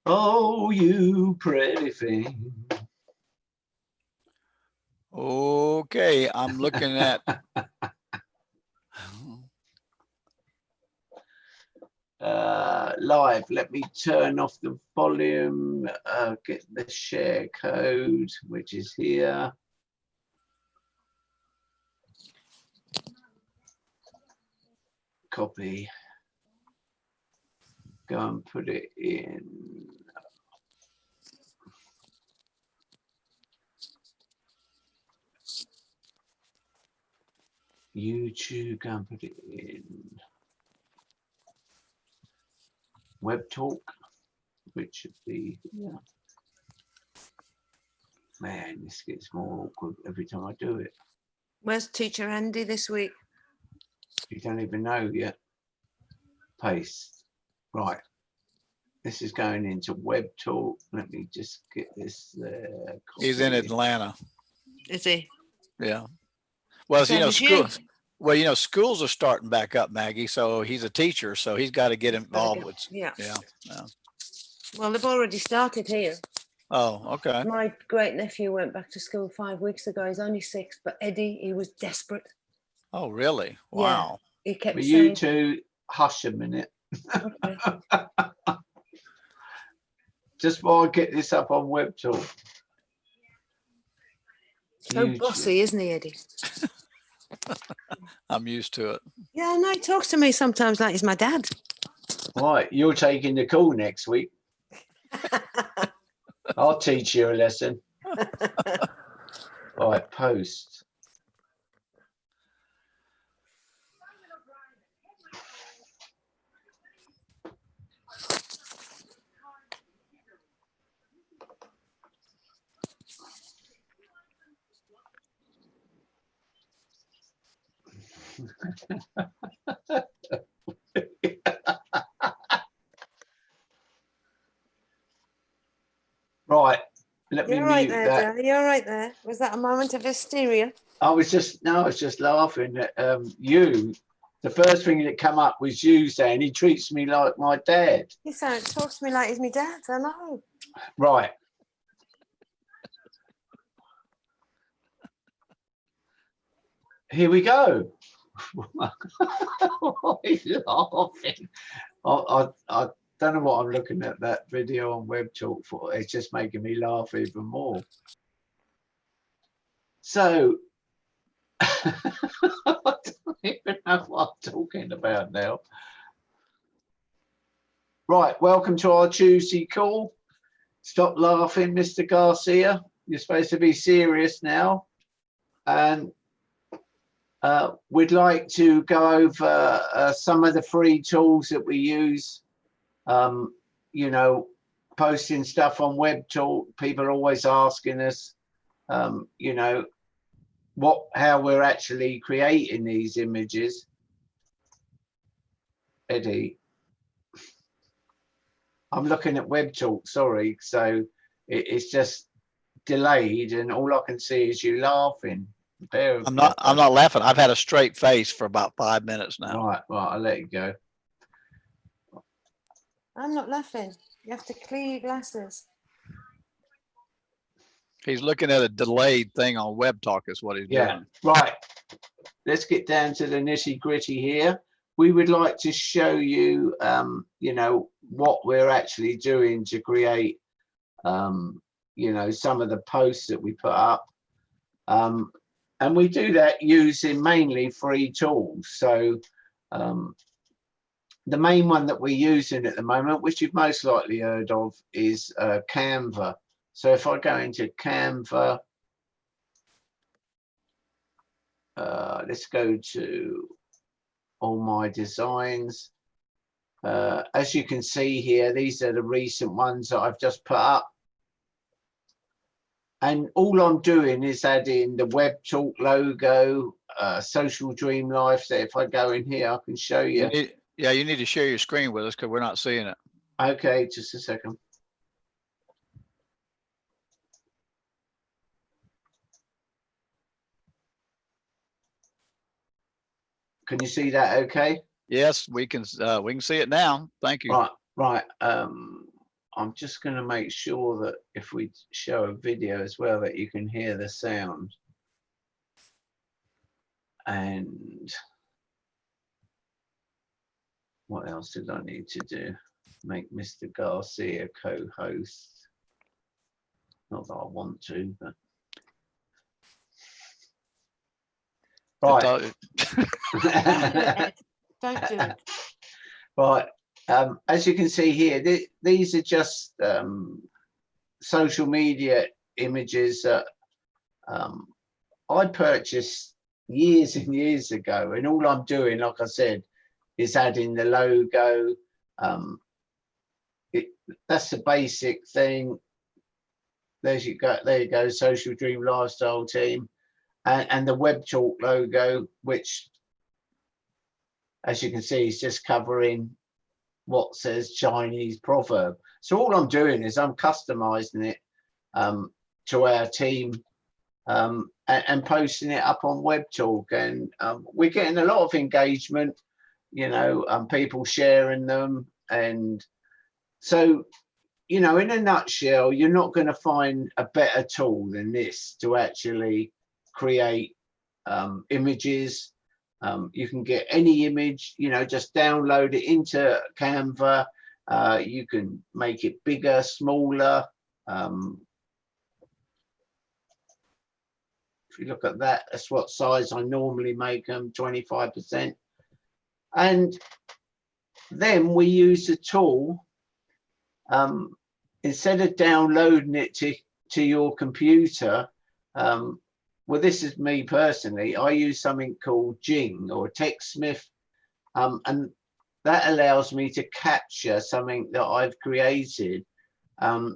Oh, you pretty thing. Okay, I'm looking at. Live. Let me turn off the volume, get the share code, which is here. Copy. Go and put it in. YouTube, go and put it in. Webtalk, which should be here. Man, this gets more awkward every time I do it. Where's Teacher Andy this week? You don't even know yet. Paste. Right. This is going into Webtalk. Let me just get this there. He's in Atlanta. Is he? Yeah. Well, Same as you. schools. Well, schools are starting back up, Maggie. So he's a teacher, so he's got to get involved with. Yeah. Yeah. Well, they've already started here. Oh, okay. My great nephew went back to school 5 weeks ago. He's only 6, but Eddie, he was desperate. Oh, really? Wow. Yeah, he kept But saying, you two, hush a minute. okay. Just while I get this up on Webtalk. So bossy, isn't he, Eddie? I'm used to it. Yeah, no, he talks to me sometimes like he's my dad. Right, you're taking the call next week. I'll teach you a lesson. Right, post. Right, let me You're right mute there, that. Joe. You're right there. Was that a moment of hysteria? I was just laughing at you. The first thing that came up was you saying he treats me like my dad. He talks to me like he's my dad. I know. Right. Here we go. He's laughing. I don't know what I'm looking at that video on Webtalk for. It's just making me laugh even more. So I don't even know what I'm talking about now. Right, welcome to our Tuesday call. Stop laughing, Mr. Garcia. You're supposed to be serious now. And we'd like to go over some of the free tools that we use. Posting stuff on Webtalk. People are always asking us, how we're actually creating these images. Eddie, I'm looking at Webtalk, sorry. So it's just delayed and all I can see is you laughing. I'm not laughing. I've had a straight face for about 5 minutes now. Right, I'll let you go. I'm not laughing. You have to clear your glasses. He's looking at a delayed thing on Webtalk is what he's doing. Right. Let's get down to the nitty gritty here. We would like to show you, what we're actually doing to create, some of the posts that we put up. And we do that using mainly free tools. So the main one that we're using at the moment, which you've most likely heard of, is Canva. So if I go into Canva, let's go to all my designs. As you can see here, these are the recent ones that I've just put up. And all I'm doing is adding the Webtalk logo, Social Dream Life. So if I go in here, I can show you. You need to share your screen with us because we're not seeing it. Okay, just a second. Can you see that okay? Yes, we can see it now. Thank you. Right. I'm just going to make sure that if we show a video as well, that you can hear the sound. And what else did I need to do? Make Mr. Garcia co-host. Not that I want to, but right. Don't do it. Right. As you can see here, these are just social media images that I purchased years and years ago, and all I'm doing, like I said, is adding the logo. That's the basic thing. There you go, Social Dream Lifestyle Team, and the Webtalk logo, which, as you can see, is just covering what says Chinese proverb. So all I'm doing is I'm customizing it to our team and posting it up on Webtalk, and we're getting a lot of engagement, you know, people sharing them. And so, you know, in a nutshell, you're not going to find a better tool than this to actually create images. You can get any image, you know, just download it into Canva. You can make it bigger, smaller. If you look at that, that's what size I normally make them, 25%. And then we use the tool, instead of downloading it to your computer. Well, this is me personally. I use something called Jing or TechSmith, and that allows me to capture something that I've created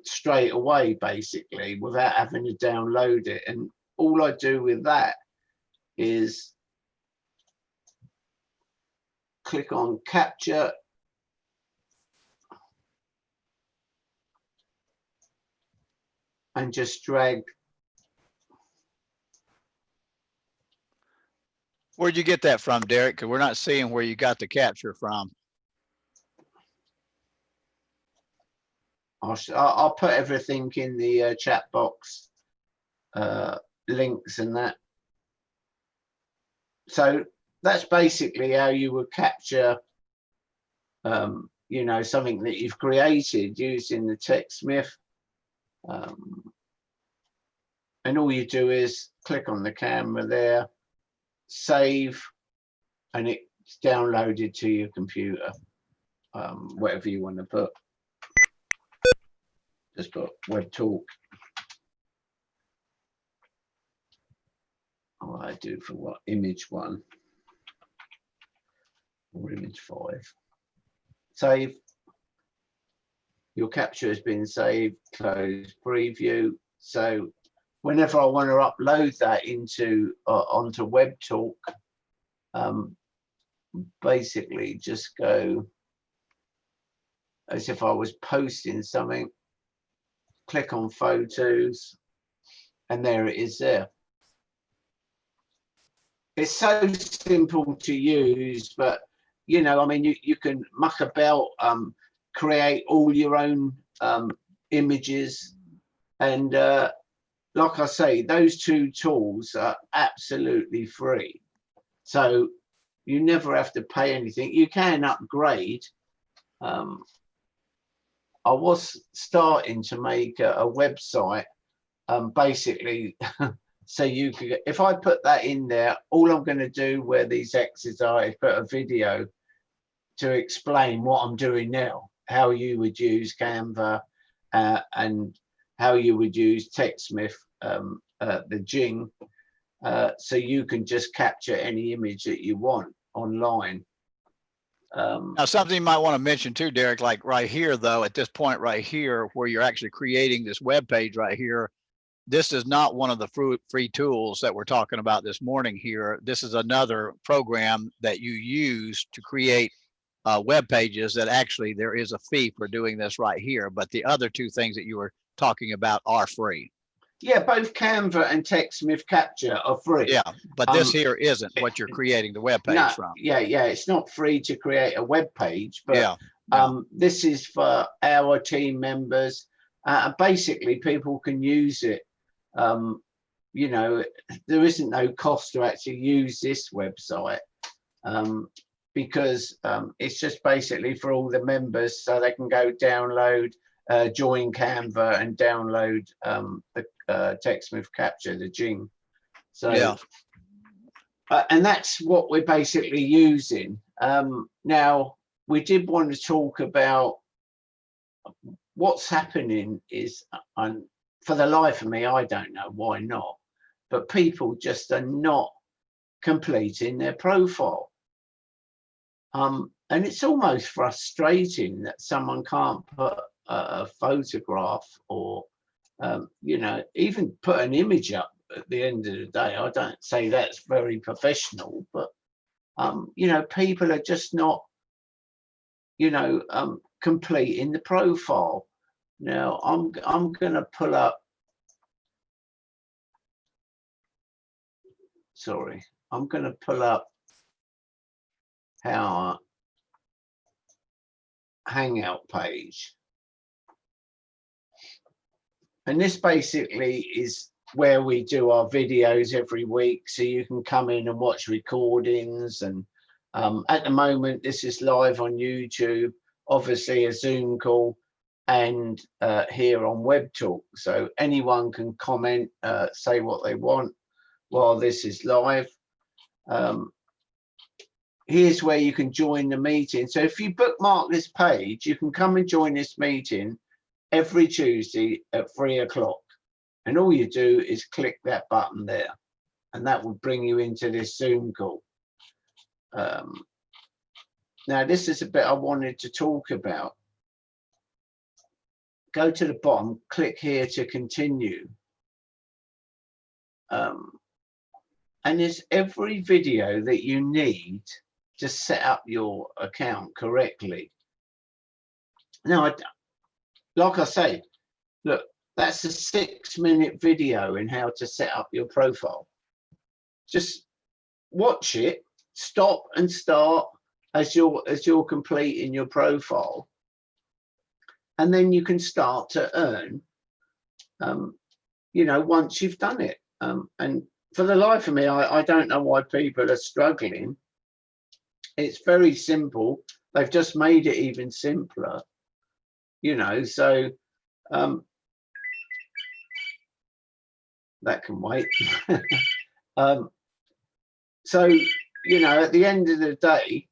straight away, basically, without having to download it. And all I do with that is click on capture, and just drag. Where'd you get that from, Derek? Because we're not seeing where you got the capture from. I'll put everything in the chat box, links and that. So that's basically how you would capture, you know, something that you've created using the TechSmith. And all you do is click on the camera there, save, and it's downloaded to your computer, whatever you want to put. Just put Webtalk. What I do for what? Image 1 or image 5. Save. Your capture has been saved. Close preview. So whenever I want to upload that into onto Webtalk, basically just go as if I was posting something. Click on photos, and there it is there. It's so simple to use, but you know, I mean, you can muck about, create all your own images, and like I say, those two tools are absolutely free, so you never have to pay anything. You can upgrade. I was starting to make a website, basically, so you could, if I put that in there, all I'm going to do where these X's are is put a video to explain what I'm doing now, how you would use Canva, and how you would use TechSmith, the Jing, so you can just capture any image that you want online. Now, something you might want to mention too, Derek, like right here, though, at this point right here, where you're actually creating this web page right here, this is not one of the free tools that we're talking about this morning here. This is another program that you use to create web pages that actually there is a fee for doing this right here. But the other two things that you were talking about are free. Yeah, both Canva and TechSmith Capture are free. Yeah, but this here isn't what you're creating the web page from. Yeah, it's not free to create a web page, but yeah, This is for our team members. Basically, people can use it. You know, there isn't no cost to actually use this website, because it's just basically for all the members, so they can go download, join Canva and download the TechSmith Capture, the Jing. So, yeah. And that's what we're basically using. Now, we did want to talk about what's happening is, for the life of me, I don't know why not, but people just are not completing their profile. And it's almost frustrating that someone can't put a photograph or, you know, even put an image up at the end of the day. I don't say that's very professional, but, you know, people are just not, you know, completing the profile. Now, I'm going to pull up, sorry, I'm going to pull up our Hangout page. And this basically is where we do our videos every week, so you can come in and watch recordings. And at the moment, this is live on YouTube, obviously a Zoom call, and here on Webtalk. So anyone can comment, say what they want while this is live. Here's where you can join the meeting. So if you bookmark this page, you can come and join this meeting every Tuesday at 3 o'clock. And all you do is click that button there, and that will bring you into this Zoom call. Now, this is a bit I wanted to talk about. Go to the bottom, click here to continue. And there's every video that you need to set up your account correctly. Now, like I say, look, that's a 6-minute video in how to set up your profile. Just watch it, stop and start as you're completing your profile, and then you can start to earn, you know, once you've done it. And for the life of me, I don't know why people are struggling. It's very simple. They've just made it even simpler, you know. So that can wait. So, you know, at the end of the day,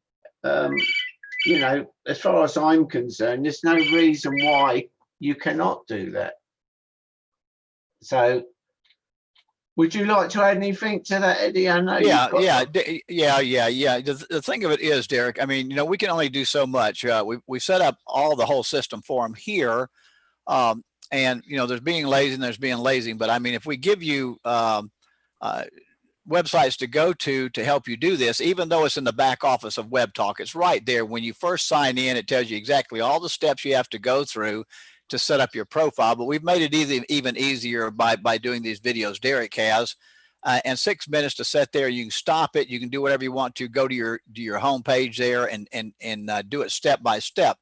you know, as far as I'm concerned, there's no reason why you cannot do that. So, would you like to add anything to that, Eddie? I know. Yeah. The thing of it is, Derek, I mean, you know, we can only do so much. We set up all the whole system for them here. And, you know, there's being lazy and there's being lazy. But I mean, if we give you websites to go to help you do this, even though it's in the back office of Webtalk, it's right there. When you first sign in, it tells you exactly all the steps you have to go through to set up your profile. But we've made it even easier by doing these videos Derek has. And 6 minutes to set there. You can stop it. You can do whatever you want to. Go to your home page there and do it step by step.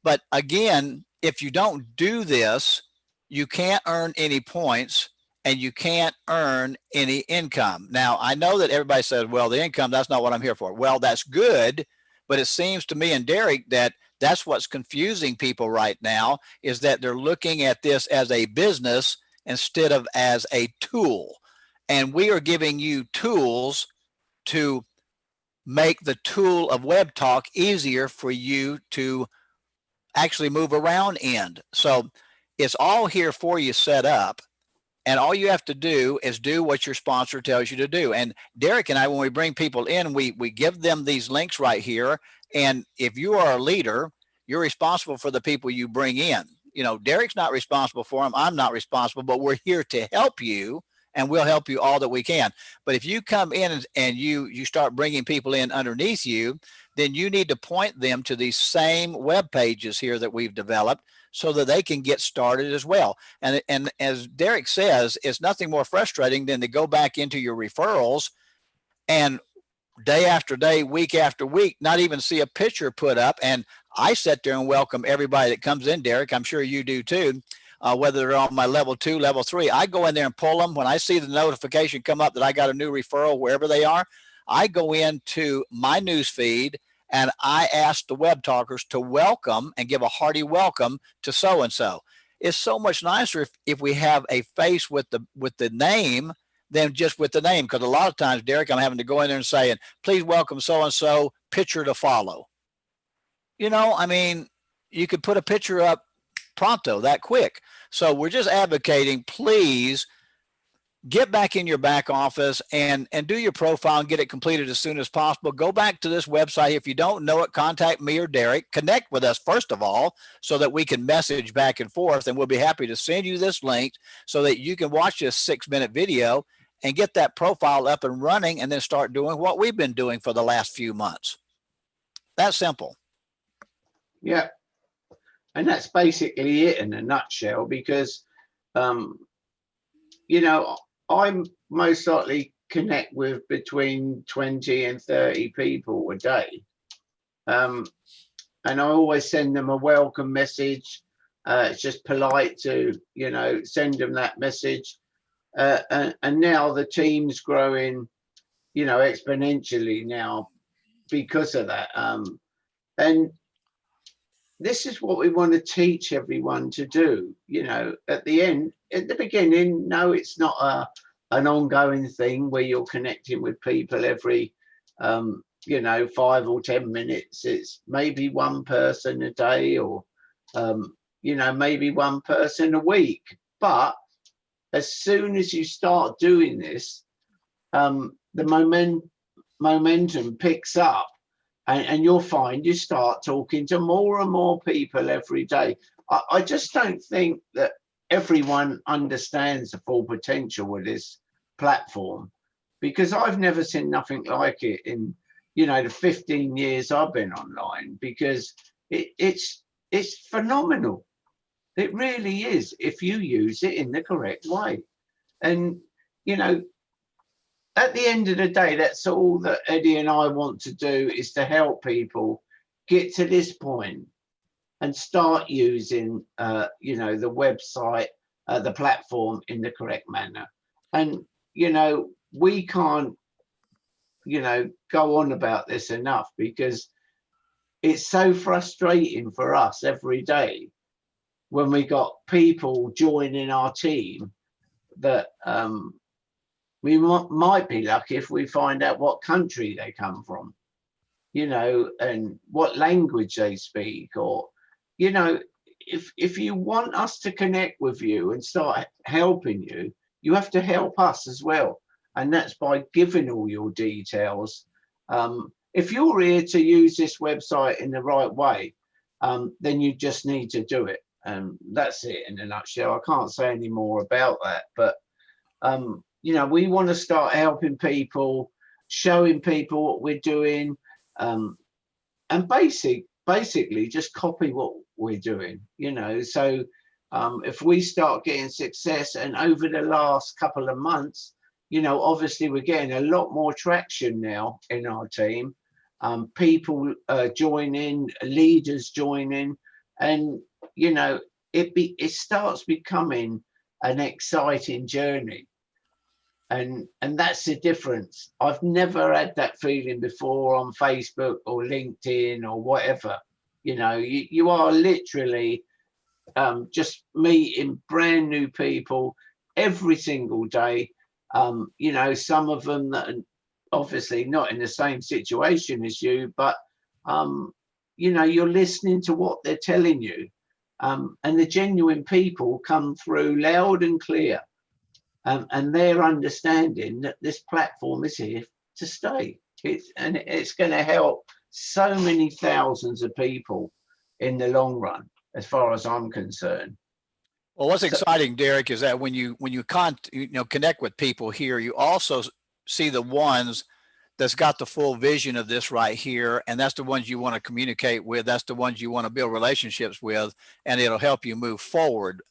But again, if you don't do this, you can't earn any points and you can't earn any income. Now, I know that everybody says, well, the income, that's not what I'm here for. Well, that's good. But it seems to me and Derek that that's what's confusing people right now, is that they're looking at this as a business instead of as a tool. And we are giving you tools to make the tool of Webtalk easier for you to actually move around in. So it's all here for you set up. And all you have to do is do what your sponsor tells you to do. And Derek and I, when we bring people in, we give them these links right here. And if you are a leader, you're responsible for the people you bring in. You know, Derek's not responsible for them. I'm not responsible, but we're here to help you, and we'll help you all that we can. But if you come in and you start bringing people in underneath you, then you need to point them to these same web pages here that we've developed, so that they can get started as well. And as Derek says, it's nothing more frustrating than to go back into your referrals and day after day, week after week, not even see a picture put up. And I sit there and welcome everybody that comes in, Derek. I'm sure you do too. Whether they're on my level 2, level 3, I go in there and pull them. When I see the notification come up that I got a new referral, wherever they are, I go into my news feed and I ask the web talkers to welcome and give a hearty welcome to so-and-so. It's so much nicer if we have a face with the name than just with the name. Because a lot of times, Derek, I'm having to go in there and saying, please welcome so-and-so, picture to follow. You know, I mean, you could put a picture up pronto that quick. So we're just advocating, please get back in your back office and do your profile and get it completed as soon as possible. Go back to this website. If you don't know it, contact me or Derek. Connect with us first of all so that we can message back and forth, and we'll be happy to send you this link so that you can watch this 6-minute video and get that profile up and running and then start doing what we've been doing for the last few months. That's simple. Yeah. And that's basically it in a nutshell, because, you know, I'm most likely connect with between 20 and 30 people a day. And I always send them a welcome message. It's just polite to, you know, send them that message. And now the team's growing, you know, exponentially now because of that. And this is what we want to teach everyone to do. You know, at the beginning, no, it's not an ongoing thing where you're connecting with people every, you know, 5 or 10 minutes. It's maybe one person a day, or, you know, maybe one person a week. But as soon as you start doing this, the momentum picks up. And you'll find you start talking to more and more people every day. I just don't think that everyone understands the full potential with this platform, because I've never seen nothing like it in, you know, the 15 years I've been online, because it's phenomenal. It really is, if you use it in the correct way. And, you know, at the end of the day, that's all that Eddie and I want to do, is to help people get to this point and start using, you know, the website, the platform in the correct manner. And, you know, we can't, you know, go on about this enough, because it's so frustrating for us every day when we got people joining our team that, we might be lucky if we find out what country they come from, you know, and what language they speak, or, you know, if you want us to connect with you and start helping you, you have to help us as well. And that's by giving all your details. If you're here to use this website in the right way, then you just need to do it. And that's it in a nutshell. I can't say any more about that, but, you know, we want to start helping people, showing people what we're doing, and basically just copy what we're doing, you know. So if we start getting success, and over the last couple of months, you know, obviously we're getting a lot more traction now in our team, people joining, leaders joining, and, you know, it starts becoming an exciting journey. And that's the difference. I've never had that feeling before on Facebook or LinkedIn or whatever. You know, you are literally just meeting brand new people every single day. You know, some of them that are obviously not in the same situation as you, but, you know, you're listening to what they're telling you. And the genuine people come through loud and clear. And they're understanding that this platform is here to stay. It's going to help so many thousands of people in the long run, as far as I'm concerned. Well, what's exciting, Derek, is that when you connect with people here, you also see the ones that's got the full vision of this right here, and that's the ones you want to communicate with. That's the ones you want to build relationships with, and it'll help you move forward.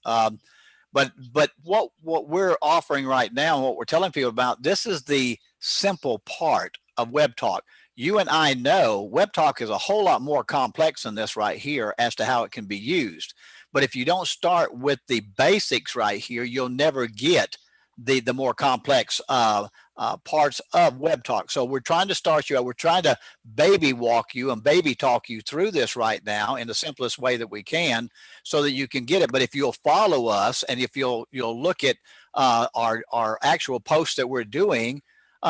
But what we're offering right now, and what we're telling people about, this is the simple part of Webtalk. you and I know Webtalk is a whole lot more complex than this right here as to how it can be used. But if you don't start with the basics right here, you'll never get the more complex parts of Webtalk. So we're trying to start you out. We're trying to baby walk you and baby talk you through this right now in the simplest way that we can, so that you can get it. But if you'll follow us, and if you'll look at our actual posts that we're doing,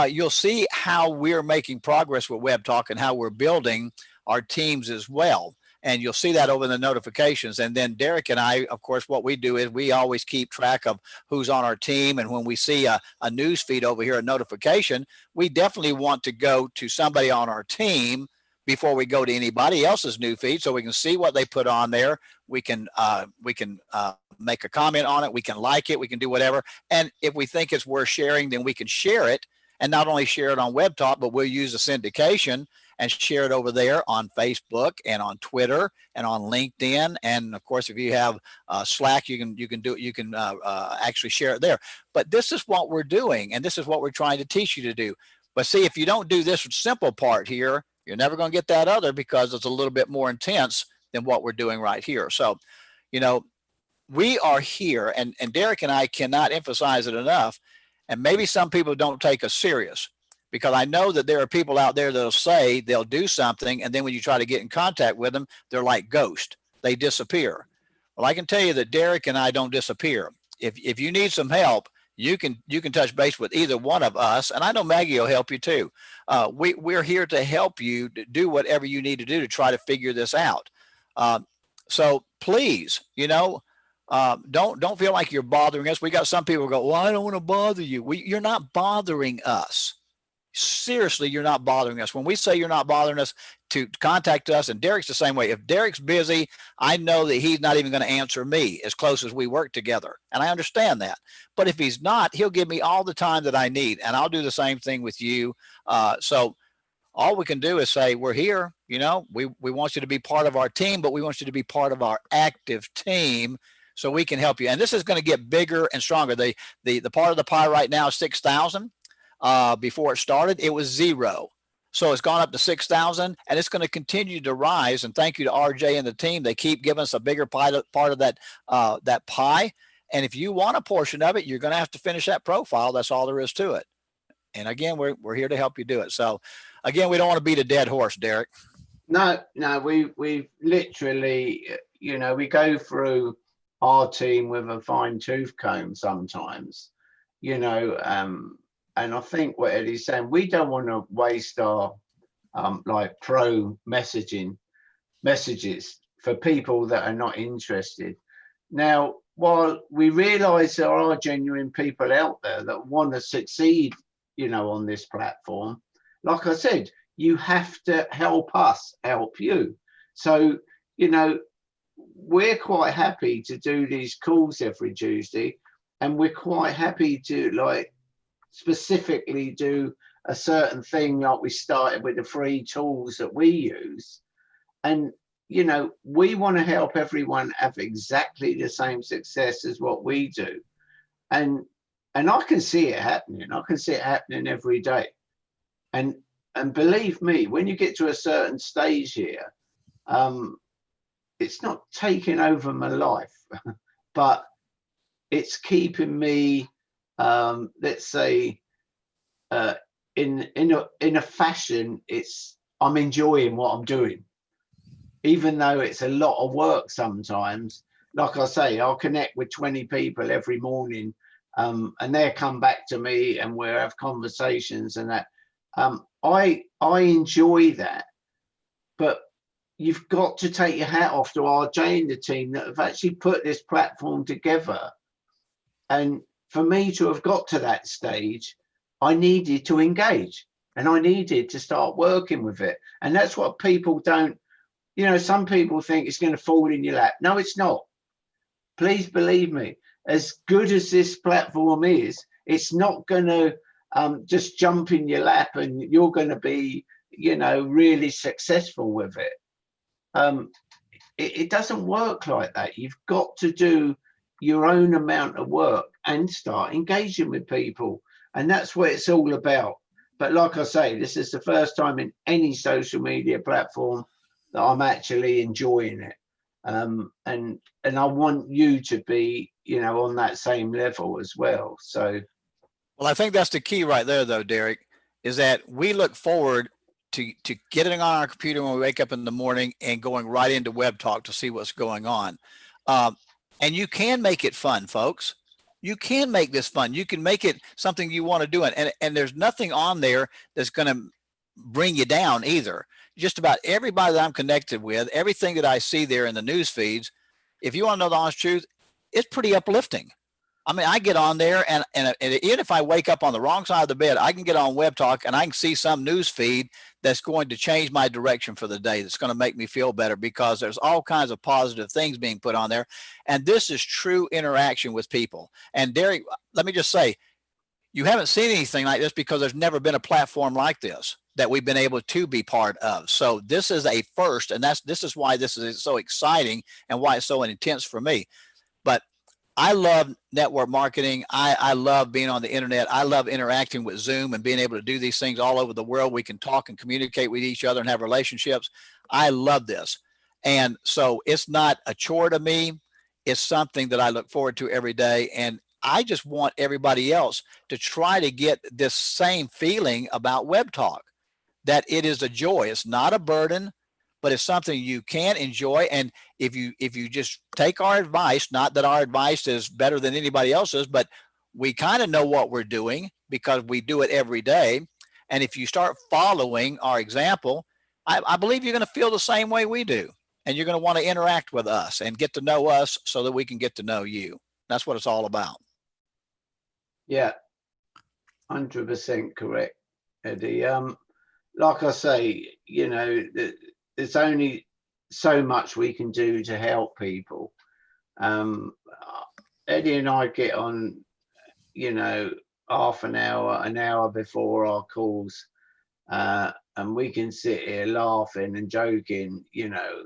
you'll see how we're making progress with Webtalk and how we're building our teams as well. And you'll see that over the notifications. And then Derek and I, of course, what we do is we always keep track of who's on our team. And when we see a news feed over here, a notification, we definitely want to go to somebody on our team before we go to anybody else's new feed, so we can see what they put on there. We can make a comment on it. We can like it. We can do whatever. And if we think it's worth sharing, then we can share it. And not only share it on WebTalk, but we'll use a syndication and share it over there on Facebook and on Twitter and on LinkedIn. And of course, if you have Slack, you can actually share it there. But this is what we're doing, and this is what we're trying to teach you to do. But see, if you don't do this simple part here, you're never going to get that other, because it's a little bit more intense than what we're doing right here. So, you know, we are here, and Derek and I cannot emphasize it enough. And maybe some people don't take us serious, because I know that there are people out there that'll say they'll do something, and then when you try to get in contact with them, they're like ghosts. They disappear. Well, I can tell you that Derek and I don't disappear. If you need some help, you can touch base with either one of us, and I know Maggie will help you too. We're here to help you to do whatever you need to do to try to figure this out. So please, you know, don't feel like you're bothering us. We got some people who go, well, I don't want to bother you. You're not bothering us. Seriously, you're not bothering us. When we say you're not bothering us, to contact us, and Derek's the same way. If Derek's busy, I know that he's not even going to answer me, as close as we work together. And I understand that. But if he's not, he'll give me all the time that I need. And I'll do the same thing with you. So all we can do is say, we're here. You know, we want you to be part of our team, but we want you to be part of our active team, so we can help you. And this is going to get bigger and stronger. The part of the pie right now is 6,000. Before it started, it was 0. So it's gone up to 6,000, and it's going to continue to rise. And thank you to RJ and the team. They keep giving us a bigger part of that pie. And if you want a portion of it, you're going to have to finish that profile. That's all there is to it. And again, we're here to help you do it. So again, we don't want to beat a dead horse, Derek. No, we literally, you know, we go through our team with a fine tooth comb sometimes, you know, and I think what Eddie's saying, we don't want to waste our like pro messages for people that are not interested. Now, while we realize there are genuine people out there that want to succeed, you know, on this platform, like I said, you have to help us help you. So, you know, we're quite happy to do these calls every Tuesday, and we're quite happy to like specifically do a certain thing, like we started with the free tools that we use. And, you know, we want to help everyone have exactly the same success as what we do. And I can see it happening. I can see it happening every day. And believe me, when you get to a certain stage here, it's not taking over my life, but it's keeping me, let's say, in a fashion, I'm enjoying what I'm doing, even though it's a lot of work sometimes. Like I say, I'll connect with 20 people every morning, and they'll come back to me, and we'll have conversations and that. I enjoy that, but you've got to take your hat off to RJ and the team that have actually put this platform together. And for me to have got to that stage, I needed to engage, and I needed to start working with it. And that's what people don't, you know, some people think it's going to fall in your lap. No, it's not. Please believe me, as good as this platform is, it's not going to just jump in your lap and you're going to be, you know, really successful with it. It doesn't work like that. You've got to do your own amount of work and start engaging with people. And that's what it's all about. but like I say, this is the first time in any social media platform that I'm actually enjoying it. And I want you to be, you know, on that same level as well. So, well, I think that's the key right there, though, Derek, is that we look forward to getting on our computer when we wake up in the morning and going right into Webtalk to see what's going on. And you can make it fun, folks. You can make this fun. You can make it something you want to do, and there's nothing on there that's going to bring you down either. Just about everybody that I'm connected with, everything that I see there in the news feeds, if you want to know the honest truth, it's pretty uplifting. I mean, I get on there and even if I wake up on the wrong side of the bed, I can get on Webtalk and I can see some news feed that's going to change my direction for the day. That's going to make me feel better because there's all kinds of positive things being put on there. And this is true interaction with people. And Derek, let me just say, you haven't seen anything like this because there's never been a platform like this that we've been able to be part of. So this is a first, and this is why this is so exciting and why it's so intense for me. But I love network marketing. I love being on the internet. I love interacting with Zoom and being able to do these things all over the world. We can talk and communicate with each other and have relationships. I love this. And so it's not a chore to me. It's something that I look forward to every day. And I just want everybody else to try to get this same feeling about Webtalk, that it is a joy. It's not a burden, but it's something you can enjoy. And if you just take our advice, not that our advice is better than anybody else's, but we kind of know what we're doing because we do it every day. And if you start following our example, I believe you're going to feel the same way we do. And you're going to want to interact with us and get to know us so that we can get to know you. That's what it's all about. Yeah, 100% correct, Eddie. Like I say, you know, there's only so much we can do to help people. Eddie and I get on, you know, half an hour before our calls, and we can sit here laughing and joking, you know,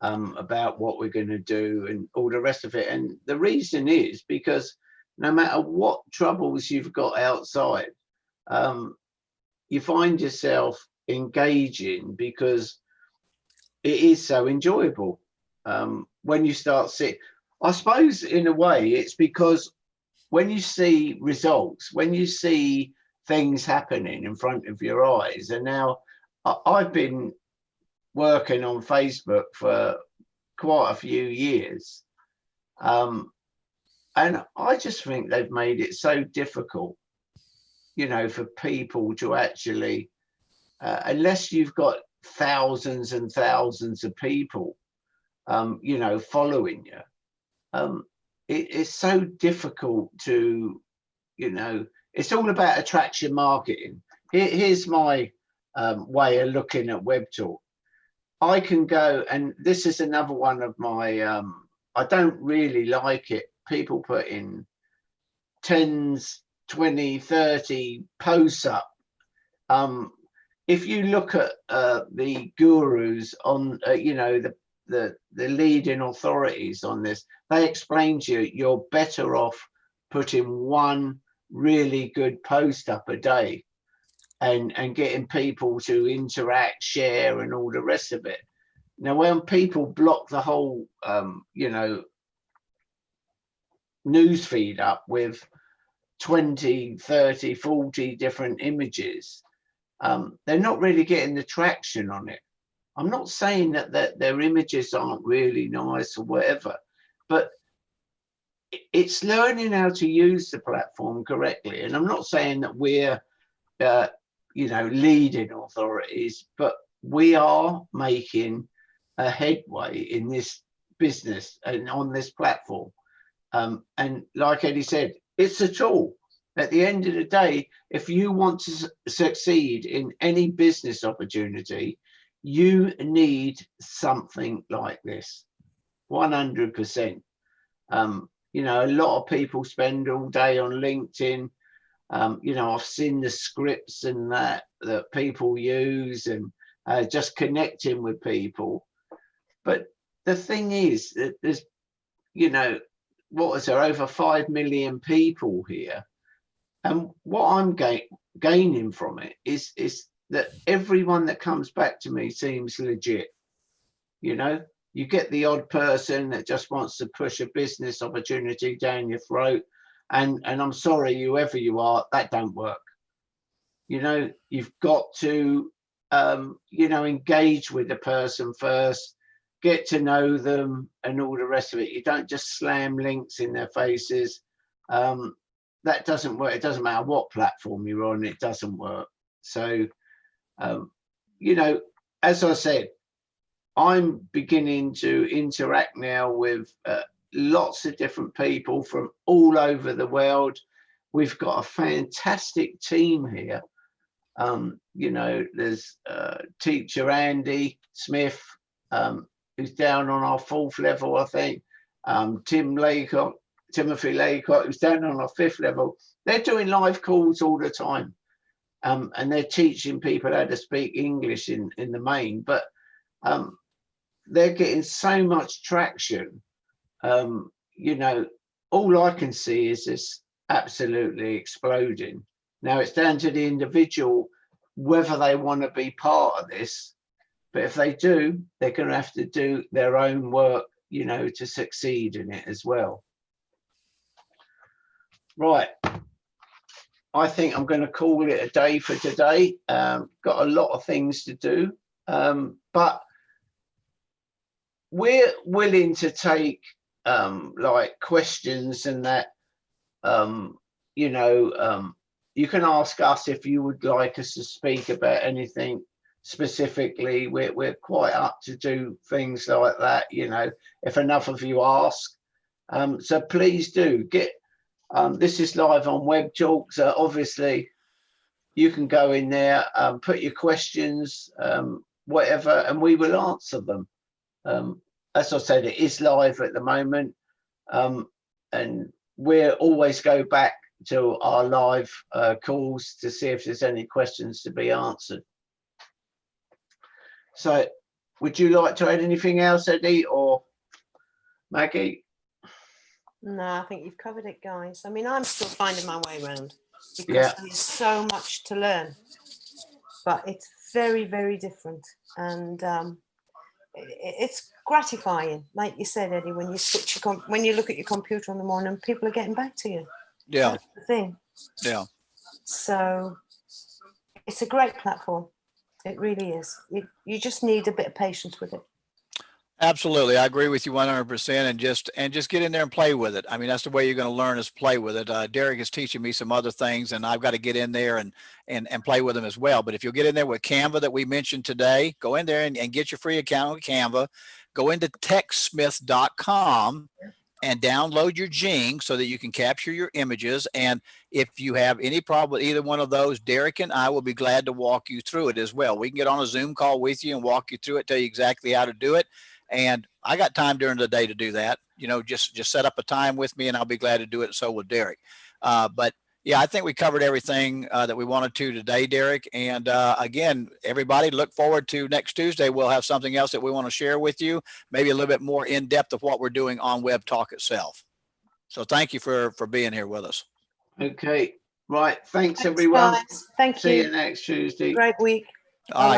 about what we're going to do and all the rest of it. And the reason is because no matter what troubles you've got outside, you find yourself engaging because it is so enjoyable. When you start seeing, I suppose in a way it's because when you see results, when you see things happening in front of your eyes, and now I've been working on Facebook for quite a few years, and I just think they've made it so difficult, you know, for people to actually, unless you've got thousands and thousands of people, you know, following you, it's so difficult to, you know, it's all about attraction marketing. Here's my way of looking at Webtalk. I can go, and this is another one of my, I don't really like it. People put in 10s, 20, 30 posts up. If you look at the gurus on, you know, the leading authorities on this, they explain to you you're better off putting one really good post up a day and getting people to interact, share, and all the rest of it. Now, when people block the whole, you know, news feed up with 20, 30, 40 different images, they're not really getting the traction on it. I'm not saying that their images aren't really nice or whatever, but it's learning how to use the platform correctly. And I'm not saying that we're, you know, leading authorities, but we are making a headway in this business and on this platform. And like Eddie said, it's a tool. At the end of the day, if you want to succeed in any business opportunity, you need something like this, 100%. You know, a lot of people spend all day on LinkedIn. You know, I've seen the scripts and that people use, and just connecting with people. But the thing is that there's, you know, what is there, over 5 million people here. And what I'm gaining from it is that everyone that comes back to me seems legit. You know, you get the odd person that just wants to push a business opportunity down your throat. And I'm sorry, whoever you are, that don't work. You know, you've got to, you know, engage with the person first, get to know them and all the rest of it. You don't just slam links in their faces. That doesn't work. It doesn't matter what platform you're on, it doesn't work. So, you know, as I said, I'm beginning to interact now with lots of different people from all over the world. We've got a fantastic team here. You know, there's teacher Andy Smith, who's down on our 4th level, I think. Timothy Laycock, who's down on our 5th level. They're doing live calls all the time. And they're teaching people how to speak English in the main, but they're getting so much traction. You know, all I can see is this absolutely exploding. Now it's down to the individual whether they want to be part of this, but if they do, they're going to have to do their own work, you know, to succeed in it as well. Right. I think I'm going to call it a day for today. Got a lot of things to do, but we're willing to take like questions and that. You know, you can ask us if you would like us to speak about anything specifically. We're quite up to do things like that, you know, if enough of you ask. So please do get. This is live on Webtalk, so obviously you can go in there, put your questions, whatever, and we will answer them. As I said, it is live at the moment, and we'll always go back to our live calls to see if there's any questions to be answered. So would you like to add anything else, Eddie or Maggie? No, I think you've covered it, guys. I mean, I'm still finding my way around because Yeah. there's so much to learn, but it's very, very different. And it's gratifying, like you said, Eddie, when you switch when you look at your computer in the morning, people are getting back to you. Yeah. That's the thing. Yeah. So it's a great platform. It really is. You just need a bit of patience with it. Absolutely. I agree with you 100%, and just get in there and play with it. I mean, that's the way you're going to learn is play with it. Derek is teaching me some other things and I've got to get in there and play with them as well. But if you'll get in there with Canva that we mentioned today, go in there and get your free account with Canva, go into techsmith.com and download your Jing so that you can capture your images. And if you have any problem with either one of those, Derek and I will be glad to walk you through it as well. We can get on a Zoom call with you and walk you through it, tell you exactly how to do it. And I got time during the day to do that. You know, just set up a time with me and I'll be glad to do it. So will Derek. But yeah, I think we covered everything that we wanted to today, Derek. And again, everybody look forward to next Tuesday. We'll have something else that we want to share with you, maybe a little bit more in depth of what we're doing on Webtalk itself. So thank you for being here with us. Okay. Right. Thanks everyone. Guys. Thank you. See you next Tuesday. Great week. All right.